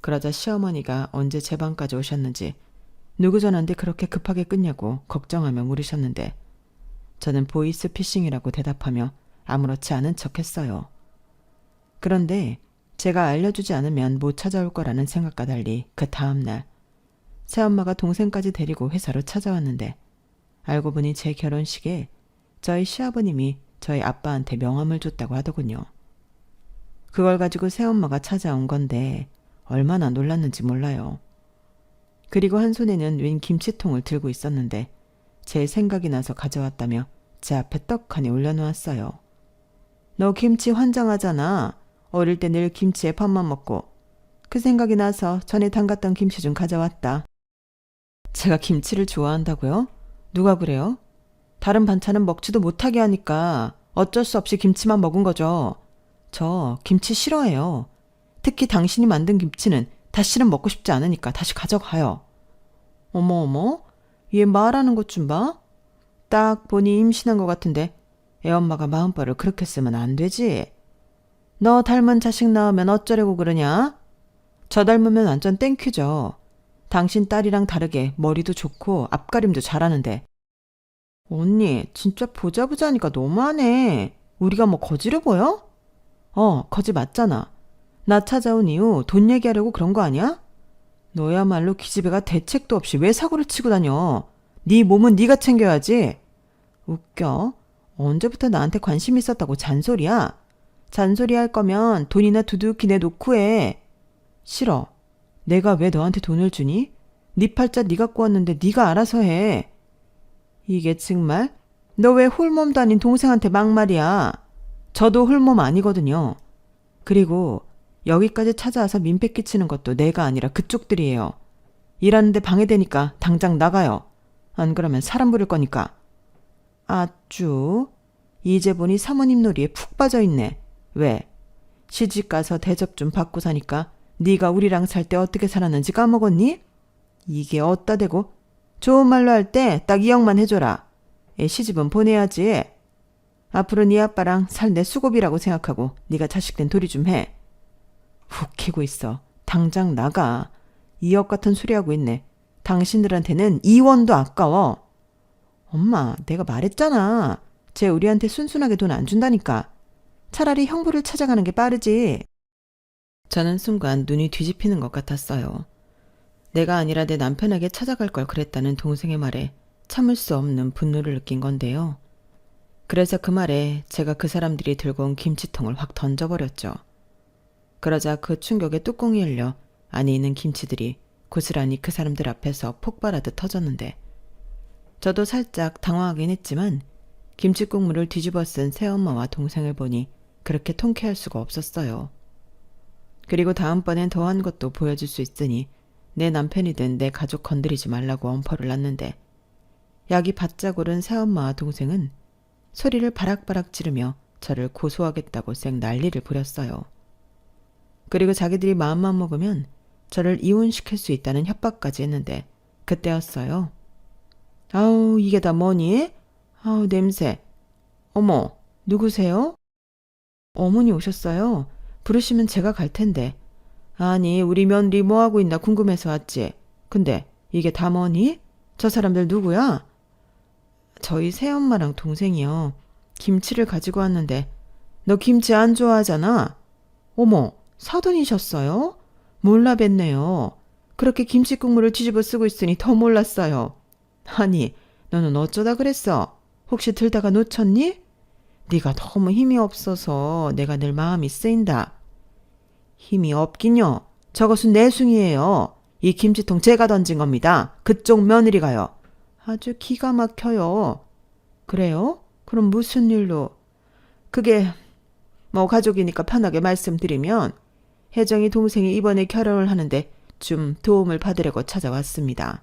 그러자 시어머니가 언제 제 방까지 오셨는지 누구 전화인데 그렇게 급하게 끊냐고 걱정하며 물으셨는데 저는 보이스피싱이라고 대답하며 아무렇지 않은 척했어요. 그런데 제가 알려주지 않으면 못 찾아올 거라는 생각과 달리 그 다음날 새엄마가 동생까지 데리고 회사로 찾아왔는데 알고 보니 제 결혼식에 저희 시아버님이 저희 아빠한테 명함을 줬다고 하더군요. 그걸 가지고 새엄마가 찾아온 건데 얼마나 놀랐는지 몰라요. 그리고 한 손에는 웬 김치통을 들고 있었는데 제 생각이 나서 가져왔다며 제 앞에 떡하니 올려놓았어요. 너 김치 환장하잖아. 어릴 때 늘 김치에 밥만 먹고. 그 생각이 나서 전에 담갔던 김치 좀 가져왔다. 제가 김치를 좋아한다고요? 누가 그래요? 다른 반찬은 먹지도 못하게 하니까 어쩔 수 없이 김치만 먹은 거죠. 저 김치 싫어해요. 특히 당신이 만든 김치는 다시는 먹고 싶지 않으니까 다시 가져가요. 어머, 얘 말하는 것 좀 봐. 딱 보니 임신한 것 같은데 애엄마가 마음벌을 그렇게 쓰면 안 되지. 너 닮은 자식 낳으면 어쩌려고 그러냐? 저 닮으면 완전 땡큐죠. 당신 딸이랑 다르게 머리도 좋고 앞가림도 잘하는데. 언니 진짜 보자보자니까 너무하네. 우리가 뭐 거지로 보여? 거지 맞잖아. 나 찾아온 이후 돈 얘기하려고 그런 거 아니야? 너야말로 기집애가 대책도 없이 왜 사고를 치고 다녀. 네 몸은 네가 챙겨야지. 웃겨. 언제부터 나한테 관심 있었다고 잔소리야. 잔소리 할 거면 돈이나 두둑히 내놓고 해. 싫어. 내가 왜 너한테 돈을 주니? 네 팔자 네가 꼬았는데 네가 알아서 해. 이게 정말? 너 왜 홀몸도 아닌 동생한테 막말이야. 저도 홀몸 아니거든요. 그리고 여기까지 찾아와서 민폐 끼치는 것도 내가 아니라 그쪽들이에요. 일하는데 방해되니까 당장 나가요. 안 그러면 사람 부를 거니까. 아쭈. 이제 보니 사모님 놀이에 푹 빠져있네. 왜? 시집가서 대접 좀 받고 사니까 네가 우리랑 살 때 어떻게 살았는지 까먹었니? 이게 어따 대고 좋은 말로 할 때 딱 이 역만 해줘라. 시집은 보내야지. 앞으로 네 아빠랑 살 내 수고비라고 생각하고 네가 자식된 도리 좀 해. 웃기고 있어. 당장 나가. 2억 같은 소리하고 있네. 당신들한테는 2원도 아까워. 엄마, 내가 말했잖아. 쟤 우리한테 순순하게 돈 안 준다니까. 차라리 형부를 찾아가는 게 빠르지. 저는 순간 눈이 뒤집히는 것 같았어요. 내가 아니라 내 남편에게 찾아갈 걸 그랬다는 동생의 말에 참을 수 없는 분노를 느낀 건데요. 그래서 그 말에 제가 그 사람들이 들고 온 김치통을 확 던져버렸죠. 그러자 그 충격에 뚜껑이 열려 안에 있는 김치들이 고스란히 그 사람들 앞에서 폭발하듯 터졌는데 저도 살짝 당황하긴 했지만 김치 국물을 뒤집어 쓴 새엄마와 동생을 보니 그렇게 통쾌할 수가 없었어요. 그리고 다음번엔 더한 것도 보여줄 수 있으니 내 남편이든 내 가족 건드리지 말라고 엄포를 놨는데 약이 바짝 오른 새엄마와 동생은 소리를 바락바락 지르며 저를 고소하겠다고 쌩 난리를 부렸어요. 그리고 자기들이 마음만 먹으면 저를 이혼시킬 수 있다는 협박까지 했는데 그때였어요. 아우 이게 다 뭐니? 아우 냄새. 어머 누구세요? 어머니 오셨어요. 부르시면 제가 갈 텐데. 아니 우리 며느리 뭐하고 있나 궁금해서 왔지. 근데 이게 다 뭐니? 저 사람들 누구야? 저희 새엄마랑 동생이요. 김치를 가지고 왔는데 너 김치 안 좋아하잖아. 어머 사돈이셨어요? 몰라 뵀네요. 그렇게 김치 국물을 뒤집어 쓰고 있으니 더 몰랐어요. 아니 너는 어쩌다 그랬어? 혹시 들다가 놓쳤니? 네가 너무 힘이 없어서 내가 늘 마음이 쓰인다. 힘이 없긴요. 저것은 내숭이에요. 이 김치통 제가 던진 겁니다. 그쪽 며느리가요. 아주 기가 막혀요. 그래요? 그럼 무슨 일로? 그게 뭐 가족이니까 편하게 말씀드리면 혜정이 동생이 이번에 결혼을 하는데 좀 도움을 받으려고 찾아왔습니다.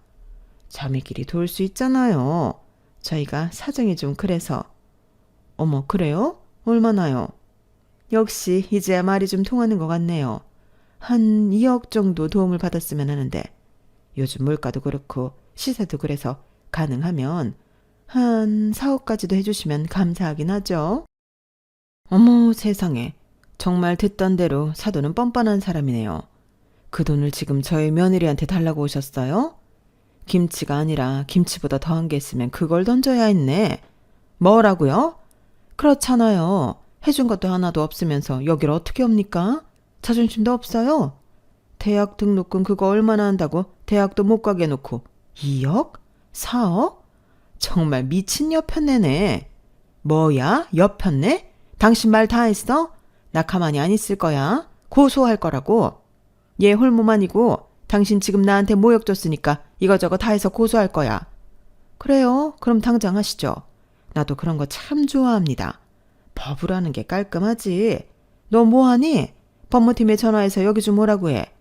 자매끼리 도울 수 있잖아요. 저희가 사정이 좀 그래서. 어머, 그래요? 얼마나요? 역시 이제야 말이 좀 통하는 것 같네요. 한 2억 정도 도움을 받았으면 하는데 요즘 물가도 그렇고 시세도 그래서 가능하면 한 4억까지도 해주시면 감사하긴 하죠. 어머 세상에, 정말 듣던 대로 사돈은 뻔뻔한 사람이네요. 그 돈을 지금 저희 며느리한테 달라고 오셨어요? 김치가 아니라 김치보다 더한 게 있으면 그걸 던져야 했네. 뭐라고요? 그렇잖아요. 해준 것도 하나도 없으면서 여길 어떻게 옵니까? 자존심도 없어요. 대학 등록금 그거 얼마나 한다고 대학도 못 가게 해놓고 2억? 4억? 정말 미친 여편네네. 뭐야? 여편네? 당신 말 다 했어? 나 가만히 안 있을 거야. 고소할 거라고. 얘 홀몸 아니고 당신 지금 나한테 모욕 줬으니까 이거저거 다 해서 고소할 거야. 그래요? 그럼 당장 하시죠. 나도 그런 거 참 좋아합니다. 법으로 하는 게 깔끔하지. 너 뭐하니? 법무팀에 전화해서 여기 좀 오라고 해.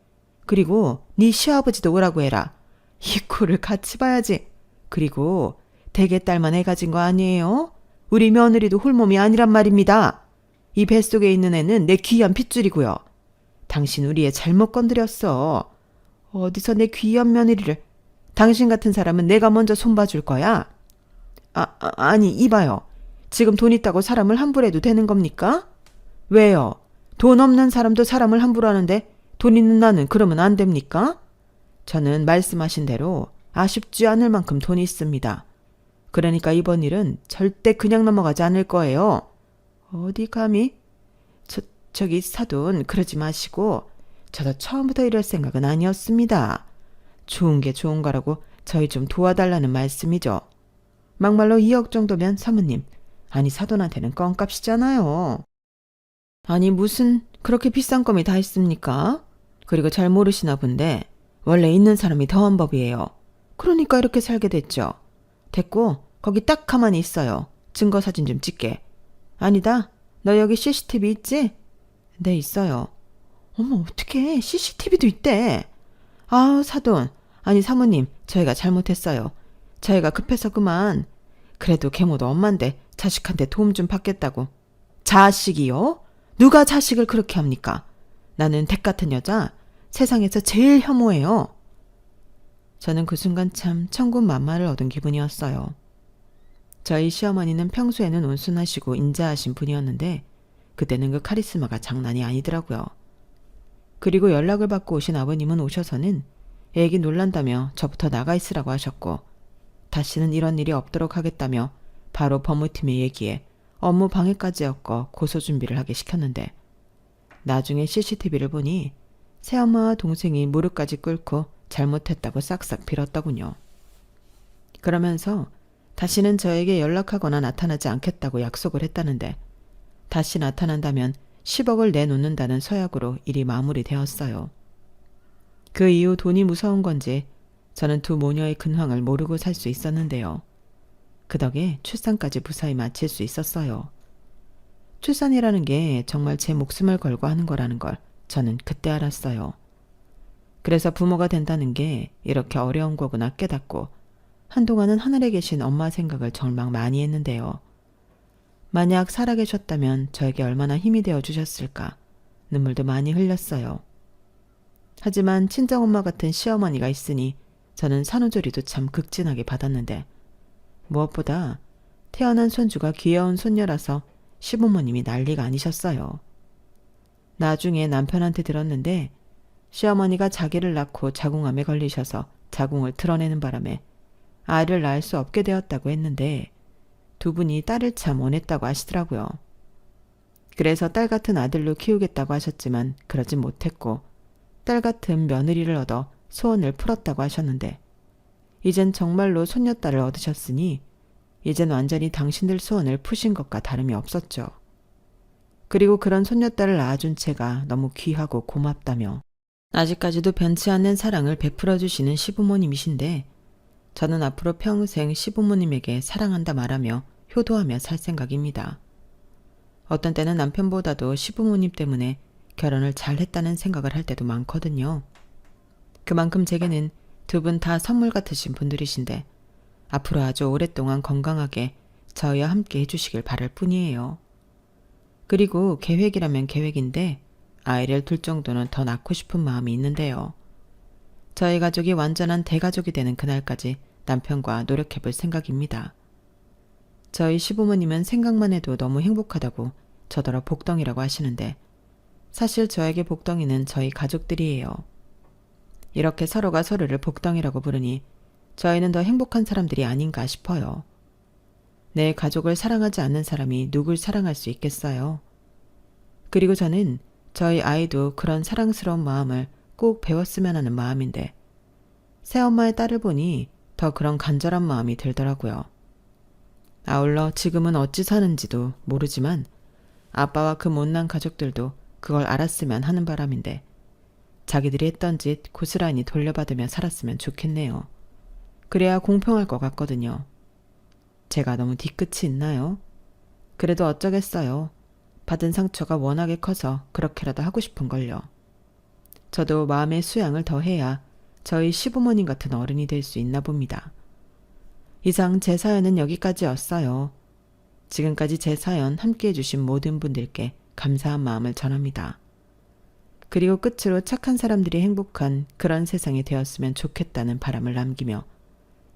그리고 네 시아버지도 오라고 해라. 이 꼴을 같이 봐야지. 그리고 대개 딸만 애 가진 거 아니에요? 우리 며느리도 홀몸이 아니란 말입니다. 이 뱃속에 있는 애는 내 귀한 핏줄이고요. 당신 우리 애 잘못 건드렸어. 어디서 내 귀한 며느리를. 당신 같은 사람은 내가 먼저 손봐줄 거야. 아니 이봐요. 지금 돈 있다고 사람을 함부로 해도 되는 겁니까? 왜요? 돈 없는 사람도 사람을 함부로 하는데 돈 있는 나는 그러면 안 됩니까? 저는 말씀하신 대로 아쉽지 않을 만큼 돈이 있습니다. 그러니까 이번 일은 절대 그냥 넘어가지 않을 거예요. 어디 감히? 저기 사돈 그러지 마시고 저도 처음부터 이럴 생각은 아니었습니다. 좋은 게 좋은 거라고 저희 좀 도와달라는 말씀이죠. 막말로 2억 정도면 사모님, 아니 사돈한테는 껌값이잖아요. 아니 무슨 그렇게 비싼 껌이 다 있습니까? 그리고 잘 모르시나 본데 원래 있는 사람이 더한 법이에요. 그러니까 이렇게 살게 됐죠. 됐고 거기 딱 가만히 있어요. 증거 사진 좀 찍게. 아니다. 너 여기 CCTV 있지? 네 있어요. 어머 어떡해. CCTV도 있대. 아 사돈. 아니 사모님 저희가 잘못했어요. 저희가 급해서 그만. 그래도 계모도 엄만데 자식한테 도움 좀 받겠다고. 자식이요? 누가 자식을 그렇게 합니까? 나는 댁 같은 여자 세상에서 제일 혐오해요. 저는 그 순간 참 천군만마를 얻은 기분이었어요. 저희 시어머니는 평소에는 온순하시고 인자하신 분이었는데 그때는 그 카리스마가 장난이 아니더라고요. 그리고 연락을 받고 오신 아버님은 오셔서는 애기 놀란다며 저부터 나가 있으라고 하셨고 다시는 이런 일이 없도록 하겠다며 바로 법무팀에 얘기해 업무 방해까지 엮어 고소 준비를 하게 시켰는데 나중에 CCTV를 보니 새엄마와 동생이 무릎까지 꿇고 잘못했다고 싹싹 빌었더군요. 그러면서 다시는 저에게 연락하거나 나타나지 않겠다고 약속을 했다는데 다시 나타난다면 10억을 내놓는다는 서약으로 일이 마무리되었어요. 그 이후 돈이 무서운 건지 저는 두 모녀의 근황을 모르고 살 수 있었는데요. 그 덕에 출산까지 무사히 마칠 수 있었어요. 출산이라는 게 정말 제 목숨을 걸고 하는 거라는 걸 저는 그때 알았어요. 그래서 부모가 된다는 게 이렇게 어려운 거구나 깨닫고 한동안은 하늘에 계신 엄마 생각을 정말 많이 했는데요. 만약 살아계셨다면 저에게 얼마나 힘이 되어 주셨을까 눈물도 많이 흘렸어요. 하지만 친정엄마 같은 시어머니가 있으니 저는 산후조리도 참 극진하게 받았는데 무엇보다 태어난 손주가 귀여운 손녀라서 시부모님이 난리가 아니셨어요. 나중에 남편한테 들었는데 시어머니가 자기를 낳고 자궁암에 걸리셔서 자궁을 드러내는 바람에 아이를 낳을 수 없게 되었다고 했는데 두 분이 딸을 참 원했다고 하시더라고요. 그래서 딸 같은 아들로 키우겠다고 하셨지만 그러진 못했고 딸 같은 며느리를 얻어 소원을 풀었다고 하셨는데 이젠 정말로 손녀딸을 얻으셨으니 이젠 완전히 당신들 소원을 푸신 것과 다름이 없었죠. 그리고 그런 손녀딸을 낳아준 채가 너무 귀하고 고맙다며 아직까지도 변치 않는 사랑을 베풀어 주시는 시부모님이신데 저는 앞으로 평생 시부모님에게 사랑한다 말하며 효도하며 살 생각입니다. 어떤 때는 남편보다도 시부모님 때문에 결혼을 잘했다는 생각을 할 때도 많거든요. 그만큼 제게는 두 분 다 선물 같으신 분들이신데 앞으로 아주 오랫동안 건강하게 저희와 함께 해주시길 바랄 뿐이에요. 그리고 계획이라면 계획인데 아이를 둘 정도는 더 낳고 싶은 마음이 있는데요. 저희 가족이 완전한 대가족이 되는 그날까지 남편과 노력해볼 생각입니다. 저희 시부모님은 생각만 해도 너무 행복하다고 저더러 복덩이라고 하시는데 사실 저에게 복덩이는 저희 가족들이에요. 이렇게 서로가 서로를 복덩이라고 부르니 저희는 더 행복한 사람들이 아닌가 싶어요. 내 가족을 사랑하지 않는 사람이 누굴 사랑할 수 있겠어요? 그리고 저는 저희 아이도 그런 사랑스러운 마음을 꼭 배웠으면 하는 마음인데 새엄마의 딸을 보니 더 그런 간절한 마음이 들더라고요. 아울러 지금은 어찌 사는지도 모르지만 아빠와 그 못난 가족들도 그걸 알았으면 하는 바람인데 자기들이 했던 짓 고스란히 돌려받으며 살았으면 좋겠네요. 그래야 공평할 것 같거든요. 제가 너무 뒤끝이 있나요? 그래도 어쩌겠어요. 받은 상처가 워낙에 커서 그렇게라도 하고 싶은걸요. 저도 마음의 수양을 더해야 저희 시부모님 같은 어른이 될 수 있나 봅니다. 이상 제 사연은 여기까지였어요. 지금까지 제 사연 함께해 주신 모든 분들께 감사한 마음을 전합니다. 그리고 끝으로 착한 사람들이 행복한 그런 세상이 되었으면 좋겠다는 바람을 남기며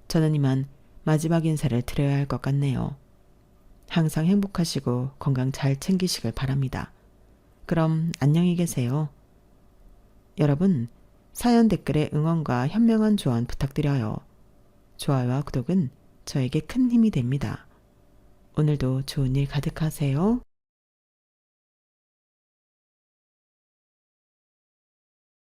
저는 이만 마지막 인사를 드려야 할 것 같네요. 항상 행복하시고 건강 잘 챙기시길 바랍니다. 그럼 안녕히 계세요. 여러분, 사연 댓글에 응원과 현명한 조언 부탁드려요. 좋아요와 구독은 저에게 큰 힘이 됩니다. 오늘도 좋은 일 가득하세요.